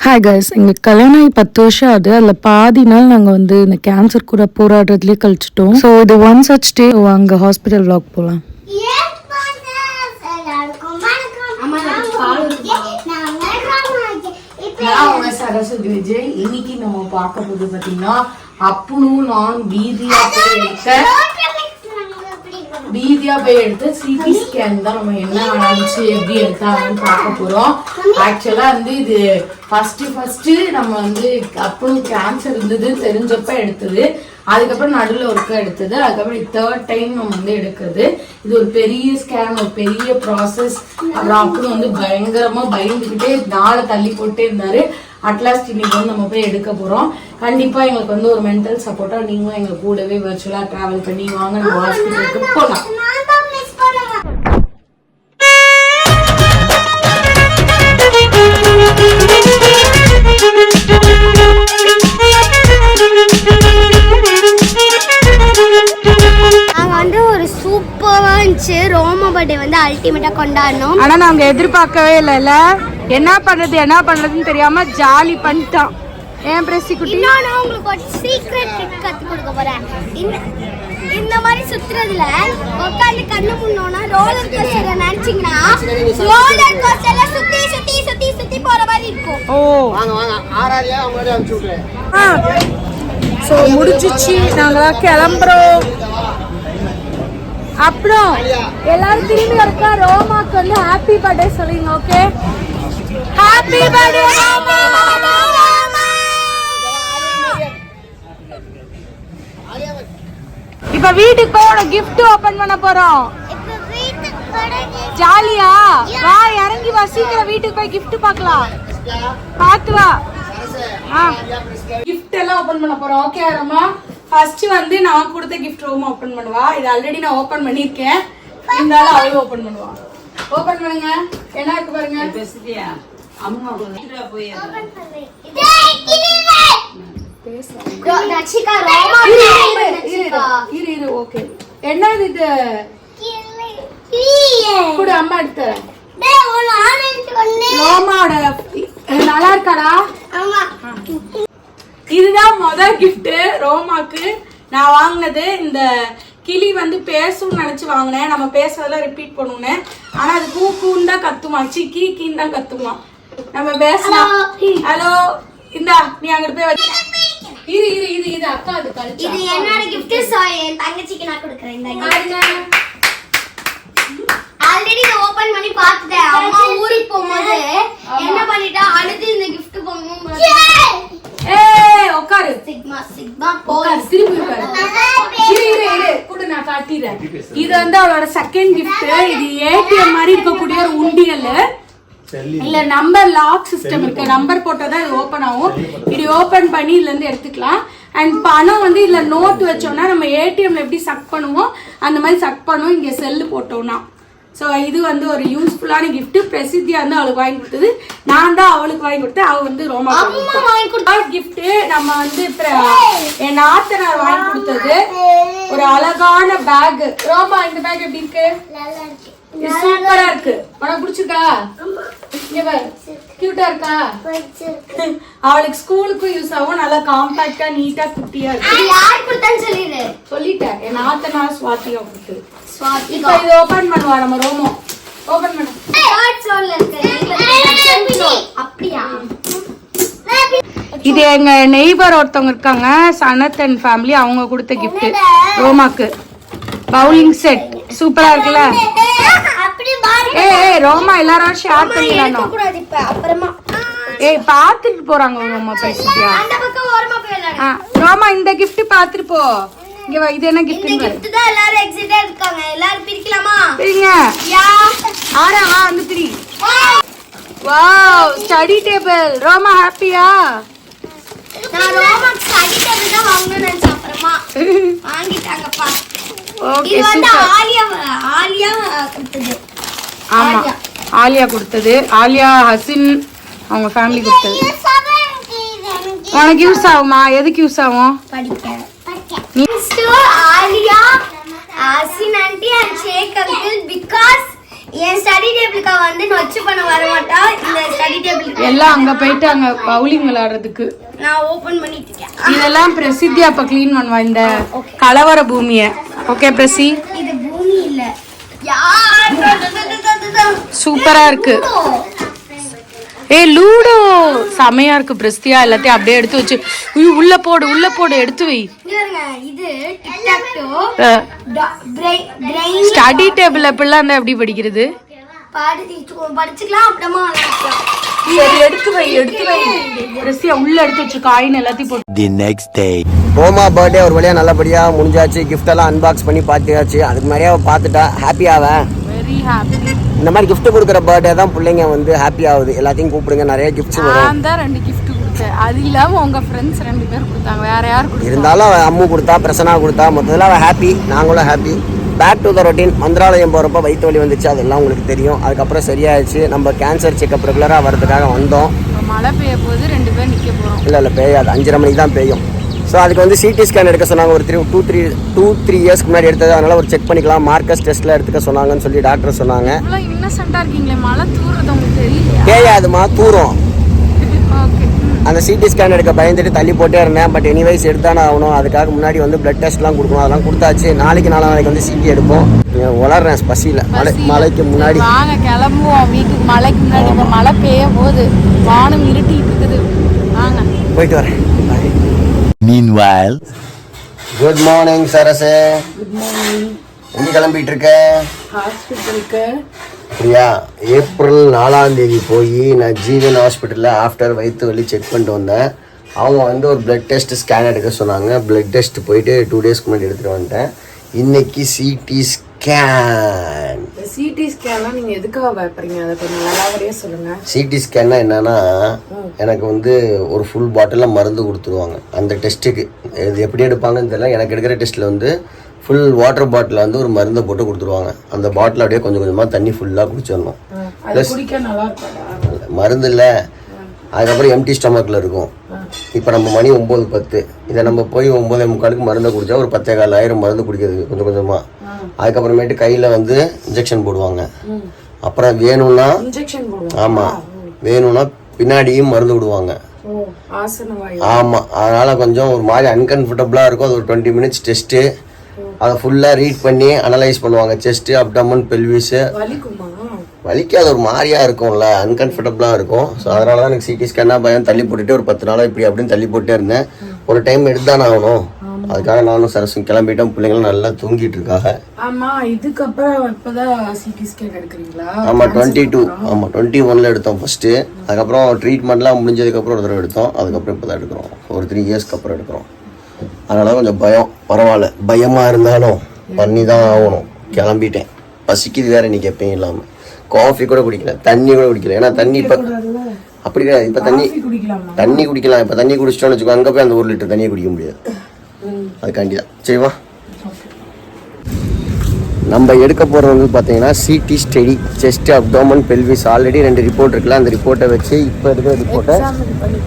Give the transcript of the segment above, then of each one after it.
Hi guys, எங்களுக்கு கல்யாணம் ஆகி 10 வருஷம் ஆகுது. அதில் பாதி நாள் நாங்கள் வந்து இந்த கேன்சர் கூட போராடுறதுலேயே கழிச்சிட்டோம். ஸோ இது ஒன் சச் டே. அங்கே ஹாஸ்பிட்டல் வ்ளாக் போகலாம். சரஸ்வதி விஜய். இன்னைக்கு நம்ம பார்க்க போது பாத்தீங்கன்னா அப்புனும் நான் வீதியா போய் எடுத்து சிடி ஸ்கேன் தான் நம்ம என்ன ஆச்சு எப்படி எடுத்தாங்கன்னு பார்க்க போறோம். ஆக்சுவலா வந்து இது ஃபர்ஸ்ட் நம்ம வந்து அப்புறம் கேன்சர் இருந்தது தெரிஞ்சப்ப எடுத்தது. அதுக்கப்புறம் நடுவில் ஒருக்கா எடுத்தது. அதுக்கப்புறம் 3rd டைம் நம்ம வந்து எடுக்கிறது. இது ஒரு பெரிய ஸ்கேன், ஒரு பெரிய ப்ராசஸ். அப்புறம் அப்புறம் வந்து பயங்கரமா பயந்துகிட்டே நாளை தள்ளி போட்டே இருந்தாரு. அட்லாஸ்ட் இன்னைக்கு வந்து நம்ம போய் எடுக்க போறோம். கண்டிப்பா எங்களுக்கு வந்து ஒரு மென்டல் சப்போர்ட்டா நீங்களும் எங்க கூடவே வர்ச்சுவலா டிராவல் பண்ணி வாங்க நம்ம ஹாஸ்பிட்டலுக்கு போலாம். ரோமா பர்த்டே வந்து அல்டிமேட்டா கொண்டாடணும். ஆனா நாங்க எதிர்பார்க்கவே இல்லைல்ல. என்ன பண்றதுன்னு தெரியாம ஜாலி பண்ணிட்டோம். ஏன் பிரசி குட்டி, நான் உங்களுக்கு ஒரு சீக்ரெட் ட்ரிக் கத்து கொடுக்க போறேன். இந்த மாதிரி சுத்துறதுல உட்கார்ந்து கண்ணு முன்னோனா ரோலர் கோஸ்டரை நினைச்சீங்கன்னா ரோலர் கோஸ்டர்ல சுத்தி சுத்தி சுத்தி சுத்தி போற மாதிரி இருக்கும். ஓ வாங்க வாங்க ஆறாரியா அவங்களே அனுப்பிச்சு விடுறேன். சோ முடிஞ்சிச்சு, நாங்க கிளம்புறோம். அப்புறம் எல்லாரும் திரும்பி வரக்கா ரோமாக்கு வந்து ஹாப்பி பர்த்டே சொல்லுங்க. Okay, happy birthday Roma. இப்ப வீட்டுக்கு போய் ஒரு gift ஓபன் பண்ண போறோம். ஜாலியா வா, இறங்கி வா, சீக்கிரம் வீட்டுக்கு போய் gift பார்க்கலாம். பாத்து வா. gift எல்லாம் ஓபன் பண்ண போறோம். ஓகே ரோமா, ஃபர்ஸ்ட் வந்து நான் கொடுத்த gift ரோமா ஓபன் பண்ணுவா. இது ஆல்ரெடி நான் ஓபன் பண்ணிருக்கேன். இருந்தாலும் அவளே ஓபன் பண்ணுவா. ஓபன் பண்ணுங்க. என்ன இருக்கு பாருங்க. பேசுறியா? அம்மா போயிடா போய் ஓபன் பண்ணு. தச்சிகா ரோமா இரு ஓகே. என்னது இது? கூட அம்மா எடுத்து ரோமாவோட. நல்லா இருக்காடா? ஆமா. இதுதான் முதல் கிஃப்ட் ரோமாக்கு நான் வாங்கினது. இந்த கிளி வந்து பேசும்னு நினைச்சு வாங்கினேன். நம்ம பேசுறதெல்லாம் ரிப்பீட் பண்ணுவேன். ஆனா அது கூக்குன்னு தான் கத்துமா, கீ கீன்னு தான் கத்துமா. நம்ம பேசலாம். ஹலோ, இந்தா நீ அங்கிட்டு போய் வச்சு. இது அக்கா அது கழிச்சு. இது என்னோட gift. சோ என் தங்கச்சிக்கு நான் கொடுக்கிறேன். இந்த ஆல்ரெடி நான் ஓபன் பண்ணி பார்த்துட்டேன். அம்மா ஊருக்கு போகும்போது என்ன பண்ணிட்டா, அழுது இந்த gift பொம்மை. ஏய் உட்காரு. சிக்மா உட்காரு, திரும்பி உட்காரு. இரு கூட நான் காட்டிறேன். இது வந்து அவளோட செகண்ட் gift. இது ஏடிஎம் மாதிரி இருக்கக்கூடிய ஒரு உண்டியல். இல்ல நம்பர் லாக் சிஸ்டம் இருக்கு. நம்பர் போட்டாதான் இது ஓபன் ஆகும். இது ஓபன் பண்ணி இதுல இருந்து எடுத்துக்கலாம். அண்ட் பணம் வந்து இதுல நோட் வச்சோம்னா நம்ம ஏடிஎம்ல எப்படி சக் பண்ணுவோம் அந்த மாதிரி சக் பண்ணுவோம் இங்க செல்லு போட்டோம்னா. ஸோ இது வந்து ஒரு யூஸ்ஃபுல்லான கிஃப்ட். பிரசித்தியா வந்து அவளுக்கு வாங்கி கொடுத்தது. நான் தான் அவளுக்கு வாங்கி கொடுத்தேன். அவ வந்து ரோமா வாங்கி கொடுத்தா கிஃப்ட். நம்ம வந்து என் நாத்தனார் வாங்கி கொடுத்தது ஒரு அழகான பேக். ரோமா, இந்த பேக் எப்படி இருக்கு? சூப்பரா இருக்கு. உனக்கு பிடிச்சிருக்கா? கியூட்டா இருக்கா? அவளுக்கு ஸ்கூலுக்கும் யூஸ் ஆகும். நல்லா காம்பாக்டா நீட்டா குட்டியா இருக்கு. யார் கொடுத்தான்னு சொல்லிடு. சொல்லிட்டேன், என் நாத்தனார் ஸ்வாதியா கொடுத்து. இப்போ இது ஓபன் பண்ணுவா நம்ம ரோமோ. ஓபன் பண்ணு. அப்படியா? இது எங்க நெய்பர் ஒருத்தவங்க இருக்காங்க, சனத் அண்ட் ஃபேமிலி. அவங்க கொடுத்த கிஃப்ட் ரோமாக்கு. பவுலிங் செட் சூப்பரா இருக்குல்ல? ஏய் ரோமா, எல்லாரும் ஷேர் பண்ணிடலாம். ஏய் பாத்துட்டு போறாங்க ரோமா. பேசிட்டியா? ரோமா, இந்த கிஃப்ட் பாத்துட்டு போ. இங்க வா. இது என்ன கிஃப்ட்? இந்த gift தான் எல்லாரும் எக்ஸைட்டடா இருக்காங்க. எல்லாரும் பிரிக்கலாமா? பிரிங்க. யா ஆரா வா, வந்து பிரி. Wow, study table. ரோமா ஹாப்பியா? நான் ரோமா ஸ்டடி டேபிள் தான் வாங்கணும்னு நினைச்சேன். அப்புறமா வாங்கிட்டாங்கப்பா. ஓகே, இது வந்து சூப்பர். ஆலியா கொடுத்தது. ஆமா, ஆலியா கொடுத்தது. ஆலியா, ஹசின் அவங்க ஃபேமிலி கொடுத்தது. உனக்கு யூஸ் ஆகுமா? எதுக்கு யூஸ் ஆகும்? படிக்க. Aliya, Hasin aunty and Sheikh uncle because என் ஸ்டடி டேபிளுக்கு வந்து நொச்சு பண்ண வர மாட்டா. இந்த ஸ்டடி டேபிள் எல்லாம் அங்க போயிட்டாங்க பவுலிங் விளையாடுறதுக்கு. நான் ஓபன் பண்ணிட்டு இருக்கேன். இதெல்லாம் பிரசித்தி அப்ப க்ளீன் பண்ணுவா இந்த கலவர பூமிய. ஓகே பிரசி, இது பூமி இல்ல. யார் சூப்பரா இருக்கு. லூடோ செமையா இருக்கு பிரஸ்தியா. எல்லாத்தையும் அப்படியே எடுத்து வச்சு உள்ள போடு எடுத்து வை. இது டிக்-டாக்-டோ ஸ்டடி டேபிள் எப்படிலாம் இருந்தா எப்படி படிக்கிறது? படிச்சுக்கலாம் அப்புறமா சரி எடுத்து வை பிரஸ்தியா உள்ள எடுத்து வச்சு காயின் எல்லாத்தையும் போட்டு. தி நெக்ஸ்ட் டே ரோமா பர்த்டே ஒரு வழியா நல்லபடியா முடிஞ்சாச்சு. கிஃப்ட் எல்லாம் அன்பாக்ஸ் பண்ணி பார்த்தாச்சு. அதுக்கு மாதிரியே பார்த்துட்டா ஹாப்பியாவ. Very happy. இந்த மாதிரி gift கொடுக்குற பர்த்டே தான் பிள்ளைங்க வந்து ஹாப்பி ஆகுது. எல்லாத்தையும் கூப்பிடுங்க, நிறைய கிஃப்ட்ஸ் வரும். நான் தான் 2 gift கொடுத்தேன். அது இல்லாம உங்க ஃப்ரெண்ட்ஸ் 2 பேர் கொடுத்தாங்க. வேற யார் கொடுத்தாங்க? இருந்தாலும் அவன் அம்மு கொடுத்தா, பிரசனா கொடுத்தா, மொத்தத்தில் அவன் ஹாப்பி, நாங்களும் happy. Back to the routine. Mantralayam போகிறப்ப வயிற்று வலி வந்துச்சு, அதெல்லாம் உங்களுக்கு தெரியும். அதுக்கப்புறம் சரியாயிடுச்சு. நம்ம கேன்சர் செக்அப் ரெகுலராக வரதுக்காக வந்தோம். மழை பெய்ய போது 2 பேர் நிற்க போகிறோம். இல்லை பெய்யாது, 5:30 மணிக்கு தான் பெய்யும். ஸோ அதுக்கு வந்து சிடி ஸ்கேன் எடுக்க சொன்னாங்க. ஒரு 2-3 இயர்ஸ்க்கு முன்னாடி எடுத்தது. அதனால ஒரு செக் பண்ணிக்கலாம், மார்க்கஸ் டெஸ்ட்டில் எடுத்துக்க சொன்னாங்கன்னு சொல்லி டாக்டர் சொன்னாங்க. இன்னசென்ட்டாக இருக்கீங்களே, மழை தூர்றது உங்களுக்கு தெரியல? பேயாதுமா, தூரம். அந்த சிடி ஸ்கேன் எடுக்க பயந்துட்டு தள்ளி போட்டே இருந்தேன். பட் எனிவைஸ் எடுத்தானே ஆகணும். அதுக்காக முன்னாடி வந்து பிளட் டெஸ்ட்லாம் கொடுக்கணும். அதெல்லாம் கொடுத்தாச்சு. நாளைக்கு வந்து சிடி எடுப்போம். வளர்றேன் பசியில். மழைக்கு முன்னாடி வாங்க கிளம்புவோம் வீட்டுக்கு. மழைக்கு முன்னாடி இப்போ மழை பெய்ய போது வானம் இருட்டிட்டு இருக்குது. வாங்க போயிட்டு வரேன். Meanwhile, good morning சரசே. Good morning. எங்கே கிளம்பிட்டு இருக்க? ஹாஸ்பிட்டலுக்கு. அப்படியா? ஏப்ரல் 4ஆம் தேதி போய் நான் ஜீவன் ஹாஸ்பிட்டலில் ஆஃப்டர் வயிற்று வலி செக் பண்ணிட்டு வந்தேன். அவங்க வந்து ஒரு பிளட் டெஸ்ட் ஸ்கேன் எடுக்க சொன்னாங்க. பிளட் டெஸ்ட் போயிட்டு 2 டேஸ்க்கு முன்னாடி எடுத்துகிட்டு வந்துட்டேன். இன்னைக்கு சிடி ஸ்கேன். சிடி ஸ்கேன்லாம் நீங்கள் எதுக்காக பயப்படுறீங்க? அதை கொஞ்சம் நல்லாவரையே சொல்லுங்கள். சிடி ஸ்கேன்னா என்னன்னா, எனக்கு வந்து ஒரு ஃபுல் பாட்டிலில் மருந்து கொடுத்துருவாங்க. அந்த டெஸ்ட்டுக்கு இது எப்படி எடுப்பாங்கன்னு தெரியல. எனக்கு எடுக்கிற டெஸ்ட்டில் வந்து ஃபுல் வாட்டர் பாட்டிலில் வந்து ஒரு மருந்தை போட்டு கொடுத்துருவாங்க. அந்த பாட்டில் அப்படியே கொஞ்சம் கொஞ்சமாக தண்ணி ஃபுல்லாக குடிச்சிடணும். ப்ளஸ் மருந்து இல்லை, அதுக்கப்புறம் எம்டி ஸ்டொமக்கில் இருக்கும். இப்போ நம்ம மணி 9:10. இதை நம்ம போய் 9:45 மருந்தை குடித்தா ஒரு 10,000 மருந்து குடிக்கிறது கொஞ்சம் கொஞ்சமாக. அதுக்கப்புறமேட்டு கையில் வந்து இன்ஜெக்ஷன் போடுவாங்க. அப்புறம் வேணும்னா ஆமாம், வேணும்னா பின்னாடியும் மருந்து விடுவாங்க. ஆமாம், அதனால் கொஞ்சம் ஒரு மாதிரி அன்கம்ஃபர்டபுளாக இருக்கும். அது ஒரு 20 மினிட்ஸ் டெஸ்ட்டு. அதை ஃபுல்லாக ரீட் பண்ணி அனலைஸ் பண்ணுவாங்க. Chest, abdomen, pelvis. வலிக்காது, ஒரு மாதிரியாக இருக்கும்ல, அன்கம்ஃபர்டபுளாக இருக்கும். ஸோ அதனால தான் எனக்கு சிடி ஸ்கேனாக பயம். தள்ளி போட்டுட்டு ஒரு 10 நாளாக இப்படி அப்படின்னு தள்ளி போட்டே இருந்தேன். ஒரு டைம் எடுத்தானே ஆகணும். அதுக்காக நானும் சரசும் கிளம்பிட்டோம். பிள்ளைங்களும் நல்லா தூங்கிட்டு இருக்காங்க. ஆமாம், இதுக்கப்புறம் இப்போதான் சிடி ஸ்கேன் எடுக்கிறீங்களா? ஆமாம், 22 ஆமாம் 21ல் எடுத்தோம் ஃபஸ்ட்டு. அதுக்கப்புறம் ட்ரீட்மெண்ட்லாம் முடிஞ்சதுக்கப்புறம் ஒரு தடவை எடுத்தோம். அதுக்கப்புறம் இப்போ தான் எடுக்கிறோம். ஒரு 3 இயர்ஸ்க்கு அப்புறம் எடுக்கிறோம். அதனால கொஞ்சம் பயம். பரவாயில்ல, பயமாக இருந்தாலும் பண்ணி தான் ஆகணும். கிளம்பிட்டேன். பசிக்குது வேறு இன்றைக்கி எப்பயும் இல்லாமல். காஃபி கூட குடிக்கல, தண்ணி கூட குடிக்கல. ஏன்னா தண்ணி இப்போ அப்படி கிடையாது. இப்போ தண்ணி குடிக்கலாம். இப்போ தண்ணி குடிச்சிட்டோன்னு வச்சுக்கோ, அங்கே போய் அந்த 1 லிட்டர் தண்ணியை குடிக்க முடியாது. அதுக்காண்டி தான். சரிவா, நம்ம எடுக்க போகிறது வந்து பார்த்தீங்கன்னா CT study, chest, abdomen, pelvis. Already 2 report இருக்குல்ல, அந்த ரிப்போர்ட்டை வச்சு இப்போ இருக்கிற ரிப்போர்ட்டை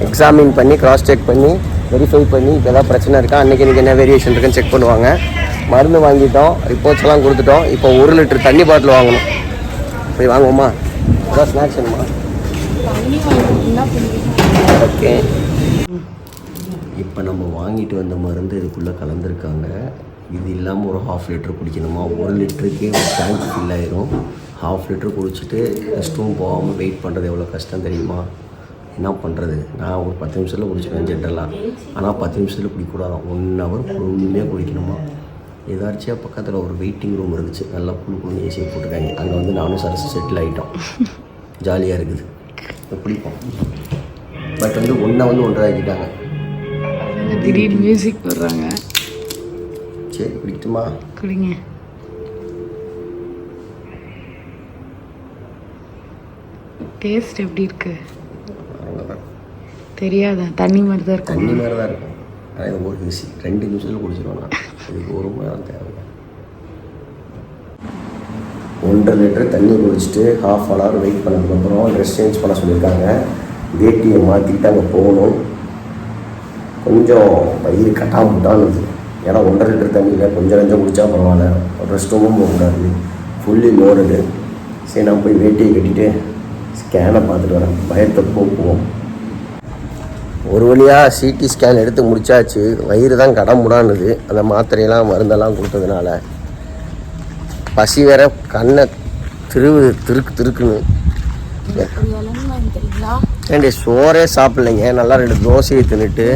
எக்ஸாமின் பண்ணி கிராஸ் செக் பண்ணி வெரிஃபை பண்ணி இப்போ ஏதாவது பிரச்சனை இருக்கா, அன்றைக்கி என்ன வேரியேஷன் இருக்குன்னு செக் பண்ணுவாங்க. மருந்து வாங்கிட்டோம், ரிப்போர்ட்ஸ் எல்லாம் கொடுத்துட்டோம். இப்போ 1 லிட்டர் தண்ணி பாட்டில் வாங்கணும். போய் வாங்குவோமா? ஏதாவது ஸ்நாக்ஸ் வேணுமா? ஓகே. இப்போ நம்ம வாங்கிட்டு வந்த மருந்து இதுக்குள்ளே கலந்துருக்காங்க. இது இல்லாமல் ஒரு 1/2 லிட்டர் குடிக்கணுமா? 1 லிட்டருக்கு ஒரு டேங்க் ஃபில் ஆயிரும். 1/2 லிட்டர் குடிச்சிட்டு ரெஸ்ட் ரூம் போகாமல் வெயிட் பண்ணுறது எவ்வளோ கஷ்டம் தெரியுமா? என்ன பண்ணுறது? நான் ஒரு 10 நிமிஷத்தில் குடிச்சிடுவேன் ஜென்ரலாக. ஆனால் 10 நிமிஷத்தில் குடிக்கக்கூடாது, 1 ஹவர் பொறுமையாக குடிக்கணுமா? ஏதாச்சும் பக்கத்தில் ஒரு வெயிட்டிங் ரூம் இருந்துச்சு, நல்லா குழு ஏசியை போட்டுருக்காங்க. அங்கே வந்து நானும் சரசு செட்டில் ஆகிட்டோம். ஜாலியாக இருக்குது, பிடிப்போம். பட் வந்து 1 வந்து 1.5 ஆக்கிட்டாங்க. திடீர்னு மியூசிக் போடுறாங்க. சரி, குடிக்கட்டுமா? குடிங்க. டேஸ்ட் எப்படி இருக்கு தெரியாதா? தண்ணி மாதிரி தான் இருக்கும். தண்ணி மாதிரி தான் இருக்கும். ஆனால் ஒரு 2 நிமிஷத்தில் குடிச்சிடுவோம். நான் இதுக்கு 1 மணி நேரம் தேவை. 1.5 லிட்டர் தண்ணி குடிச்சிட்டு 1/2 hour வெயிட் பண்ணதுக்கப்புறம் ட்ரெஸ் சேஞ்ச் பண்ண சொல்லியிருக்காங்க. வேட்டியை மாற்றிட்டு அங்கே போகணும். கொஞ்சம் வயிறு கட்டாமுட்டான்னு. ஏன்னா 1.5 லிட்டர் தண்ணியில் கொஞ்சம் குடித்தா பரவாயில்ல. ரெஸ்ட் ரூமும் போகக்கூடாது. Fully loaded. சரி நான் போய் வேட்டியை கட்டிட்டு ஸ்கேனை பார்த்துட்டு வரேன், பயத்தை போக்குவோம். ஒரு வழியாக சிடி ஸ்கேன் எடுத்து முடிச்சாச்சு. வயிறு தான் கடமுடானுது, அந்த மாத்திரையெல்லாம் மருந்தெல்லாம் கொடுத்ததுனால. பசி வேற கண்ணை திருக்குன்னு. ஏண்டி சோறே சாப்பிட்லைங்க, நல்லா 2 தோசையை தின்னுட்டு.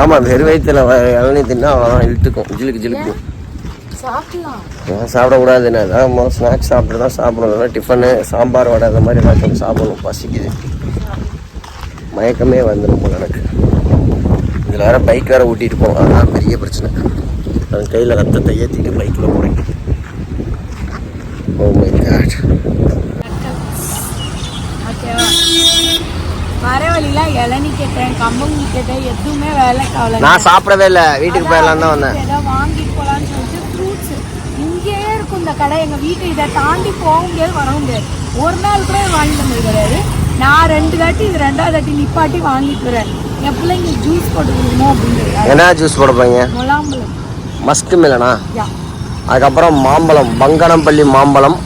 ஆமாம், வெறும் வயிற்றுல இளநீ தின்னா அவ்வளோதான் இழுத்துக்கும், ஜிலுக்கு. சாப்பிடக்கூடாதுன்னு அதான் முதல்ல ஸ்நாக்ஸ் சாப்பிட்டு தான் சாப்பிடணும். டிஃபனு சாம்பார் வடை அந்த மாதிரி ஏதாச்சும் சாப்பிடணும், பசிக்குது. மயக்கமே வந்துடும் போல எனக்கு. இதில் வேறு பைக் வேறு ஊட்டிகிட்டு போவோம், அதுதான் பெரிய பிரச்சனை. அது கையில் ரத்தத்தை ஏற்றிட்டு பைக்கில் போகிறேன். Oh my God. வர வழியில இளநீ கேட்டேன், கம்பங்கி கேட்டேன், எதுவுமே வேலை காவல. நான் சாப்பிடவே இல்லை, வீட்டுக்கு போயிடலாம் தான் வந்தேன். ஏதோ வாங்கிட்டு போகலான்னு சொல்லிட்டு ஃப்ரூட்ஸ் இங்கேயே இருக்கும் இந்த கடை. எங்கள் வீட்டு இதை தாண்டி போக முடியாது, வர முடியாது. ஒரு நாள் கூட வாங்கிட்டு வந்தது கிடையாது. நான் 2 தாட்டி இது 2வது தாட்டி நிப்பாட்டி வாங்கிட்டு வரேன். என் பிள்ளைங்க ஜூஸ் போட்டு கொடுக்கணும் அப்படின்னு. என்ன ஜூஸ் போட போறீங்க? முலாம்பழம், மஸ்க் மிலனா, அதுக்கப்புறம் மாம்பழம், பங்கனப்பள்ளி மாம்பழம்,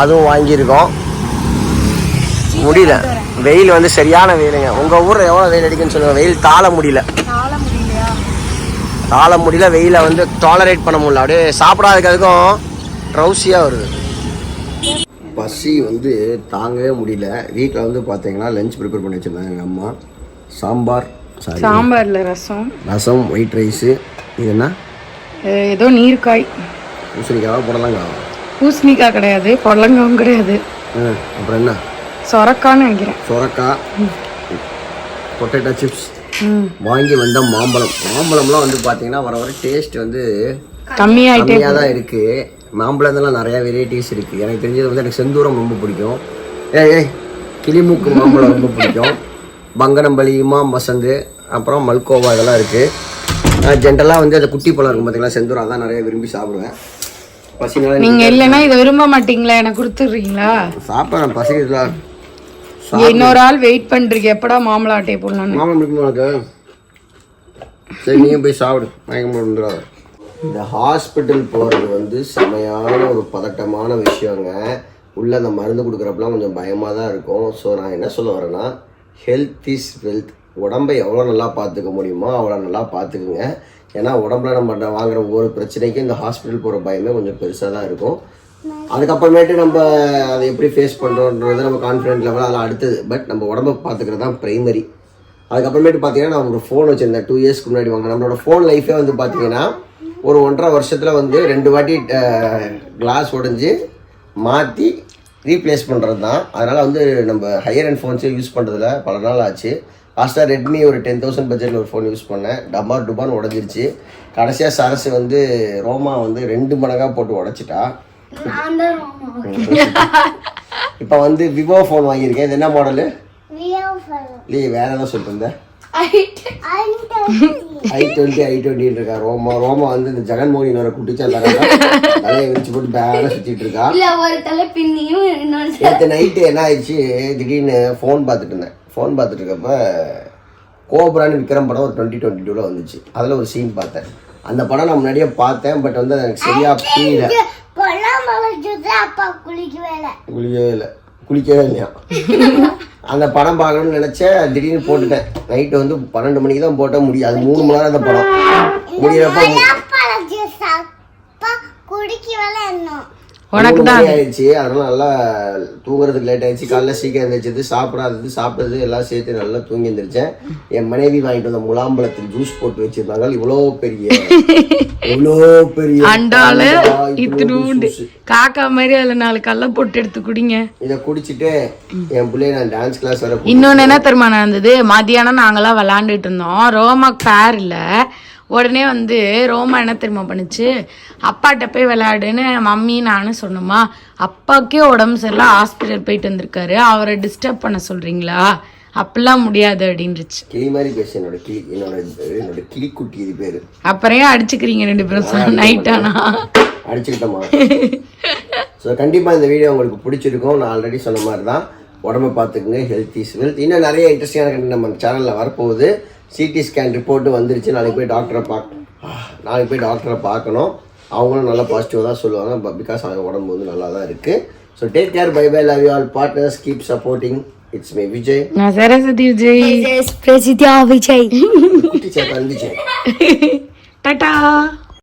அதுவும் வாங்கியிருக்கோம். முடியல, வெயில் வந்து சரியான வெயிலுங்க. உங்கள் ஊரில் எவ்வளோ வெயில் அடிக்குன்னு சொல்லுங்கள். வெயில் தாழ முடியல, வெயிலை வந்து டாலரேட் பண்ண முடியல. அப்படியே சாப்பிடாததுக்கு அதுக்கும் ட்ரௌசியாக வருது. பசி வந்து தாங்கவே முடியல. வீட்டில் வந்து பார்த்தீங்கன்னா லஞ்ச் ப்ரிப்பேர் பண்ணி வச்சுருந்தாங்க எங்கள் அம்மா. சாம்பார்ல ரசம், ஒயிட் ரைஸு. இது என்ன ஏதோ நீர்க்காய், பூசணிக்காவா புடலங்காவா? பூசணிக்காய் கிடையாது, புடலங்காவும் கிடையாது. அப்புறம் என்ன? சொரக்கான்னு நினைக்கிறேன். சொரக்காய், பொட்டேட்டோ சிப்ஸ். வாங்கி வந்த மாம்பழம்லாம் வந்து பார்த்தீங்கன்னா வர டேஸ்ட் வந்து கம்மியாக தான் இருக்குது. மாம்பழத்தெல்லாம் நிறையா வெரைட்டிஸ் இருக்குது. எனக்கு தெரிஞ்சது வந்து எனக்கு செந்தூரம் ரொம்ப பிடிக்கும். கிளிமூக்கு மாம்பழம் ரொம்ப பிடிக்கும். பங்கனம்பள்ளி, மசந்து, அப்புறம் மல்கோவா இதெல்லாம் இருக்குது. ஜென்ரலாக வந்து அந்த குட்டி பழம் இருக்கும் பார்த்தீங்களா, செந்தூரம், அதான் நிறைய விரும்பி சாப்பிடுவேன். பசினால நீங்கள் இல்லைன்னா இதை விரும்ப மாட்டீங்களா? எனக்கு கொடுத்துட்றீங்களா? சாப்பிட்றேன், பசிக்கிறதுல. இன்னொரு ஆள் வெயிட் பண்ணுறீங்க, எப்படா மாம்பழம் ஆட்டையை போடலான்னு. மாம்பழம் பிடிக்குமா உனக்கு? சரி, நீயும் போய் சாப்பிடு, மயக்கம் வந்துடாது. இந்த ஹாஸ்பிட்டல் போகிறது வந்து செமையான ஒரு பதட்டமான விஷயங்க. உள்ளே அந்த மருந்து கொடுக்குறப்பெல்லாம் கொஞ்சம் பயமாக தான் இருக்கும். ஸோ நான் என்ன சொல்ல வரேன்னா, ஹெல்த் இஸ் வெல்த். உடம்பை எவ்வளோ நல்லா பார்த்துக்க முடியுமோ அவ்வளோ நல்லா பார்த்துக்குங்க. ஏன்னா உடம்புல நம்ம வாங்குற ஒவ்வொரு பிரச்சனைக்கும் இந்த ஹாஸ்பிட்டல் போகிற பயமே கொஞ்சம் பெருசாக தான் இருக்கும். அதுக்கப்புறமேட்டு நம்ம அதை எப்படி ஃபேஸ் பண்ணுறோன்றது நம்ம கான்ஃபிடென்ட் லெவல் அதெல்லாம் அடுத்தது. பட் நம்ம உடம்பை பார்த்துக்கிறது தான் ப்ரைமரி. அதுக்கப்புறமேட்டு பார்த்தீங்கன்னா நான் ஒரு ஃபோன் வச்சுருந்தேன் 2 இயர்ஸ்க்கு முன்னாடி வாங்க. நம்மளோட ஃபோன் லைஃபே வந்து பார்த்தீங்கன்னா ஒரு 1.5 வருஷத்தில் வந்து 2 வாட்டி கிளாஸ் உடஞ்சி மாற்றி ரீப்ளேஸ் பண்ணுறது தான். அதனால் வந்து நம்ம ஹையர் அண்ட் ஃபோன்ஸே யூஸ் பண்ணுறதுல பல நாள் ஆச்சு. லாஸ்ட்டாக ரெட்மி ஒரு 10,000 பட்ஜெட்டில் ஒரு ஃபோன் யூஸ் பண்ணேன். டுபான்னு உடஞ்சிருச்சு. கடைசியாக சரசு வந்து ரோமா வந்து 2 மடங்காக போட்டு உடச்சிட்டா. இப்போ வந்து விவோ ஃபோன் வாங்கியிருக்கேன். இது என்ன மாடலு? இல்லையே, வேற ஏதாவது சொல்லிட்டு இருந்தேன். i20 இருக்கா. ரோமா வந்து இந்த ஜெகன்மோகன் வர குட்டிச்சா தலையை விரிச்சு போட்டு பேர சுத்திட்டு இருக்கா. நேற்று நைட்டு என்ன ஆயிடுச்சு, திடீர்னு ஃபோன் பார்த்துட்டு இருந்தேன். ஃபோன் பார்த்துட்டு இருக்கப்ப கோபுரான்னு விக்ரம் படம் ஒரு 2022 வந்துச்சு. அதில் ஒரு சீன் பார்த்தேன். அந்த படம் நான் முன்னாடியே பார்த்தேன். பட் வந்து எனக்கு சரியா புரியல. குளிக்கவே இல்லையா? அந்த படம் பார்க்கணும்னு நினைச்சேன். திடீர்னு போட்டுட்டேன். நைட்டு வந்து 12 மணிக்கு தான் போட்ட முடியும். அது 3 மணி நேரம் அந்த படம் முடியறப்ப உனக்கு தான் ஆயிடுச்சு. அதனால நல்லா தூங்குறதுக்கு லேட் ஆயிடுச்சு. காலைல சீக்கிரம் எழுந்திரிச்சது, சாப்பிட்டது எல்லாம் சேர்த்து நல்லா தூங்கி எழுந்திரிச்சேன். என் மனைவி வாங்கிட்டு வந்த முலாம்பழத்தில் ஜூஸ் போட்டு வச்சிருந்தாங்க. இவ்வளோ பெரிய காக்கா மாதிரி அதுல 4 கல்ல போட்டு எடுத்து குடிங்க. இதை குடிச்சிட்டு என் பிள்ளைய நான் டான்ஸ் கிளாஸ் வர. இன்னொன்னு என்ன தெரியுமா நடந்தது? மதியானம் நாங்கெல்லாம் விளாண்டுட்டு இருந்தோம். ரோமாக்கு பேர் இல்ல. உடனே வந்து ரோமா என்ன தெரியுமா பண்ணுச்சு, அப்பாட்ட போய் விளையாடுன்னு மம்மி நானும் சொன்னோமா. அப்பாக்கே உடம்பு சரியில்லை, ஹாஸ்பிட்டல் போயிட்டு வந்திருக்காரு, அவரை டிஸ்டர்ப் பண்ண சொல்றீங்களா? அப்படிலாம் முடியாது அப்படின்றுச்சு. கிளி மாதிரி பேசு. என்னோட கிளிக்குட்டி இது பேரு. அப்புறம் அடிச்சுக்கிறீங்க 2 பேரும் நைட்டானா? அடிச்சுக்கிட்டோமா? ஸோ கண்டிப்பாக இந்த வீடியோ உங்களுக்கு பிடிச்சிருக்கும். நான் ஆல்ரெடி சொன்ன மாதிரி தான், உடம்பை பார்த்துக்குங்க. Health is wealth. இன்னும் நிறைய இன்ட்ரெஸ்டிங்கான கண்டென்ட் நம்ம சேனலில் வரப்போகுது. சிடி ஸ்கேன் ரிப்போர்ட்டு வந்துருச்சு. நாளைக்கு போய் டாக்டரை பார்க்கணும். அவங்களும் நல்லா பாசிட்டிவாக தான் சொல்லுவாங்க. பட் பிகாஸ் அவங்க உடம்பு வந்து நல்லா தான் இருக்குது. So take care, bye bye, love you all partners, keep supporting. It's me Vijay. நான் சரஸ்வதி விஜய். பிரசித்தியா விஜய். குட்டி சேப்பா விஜய். டாடா.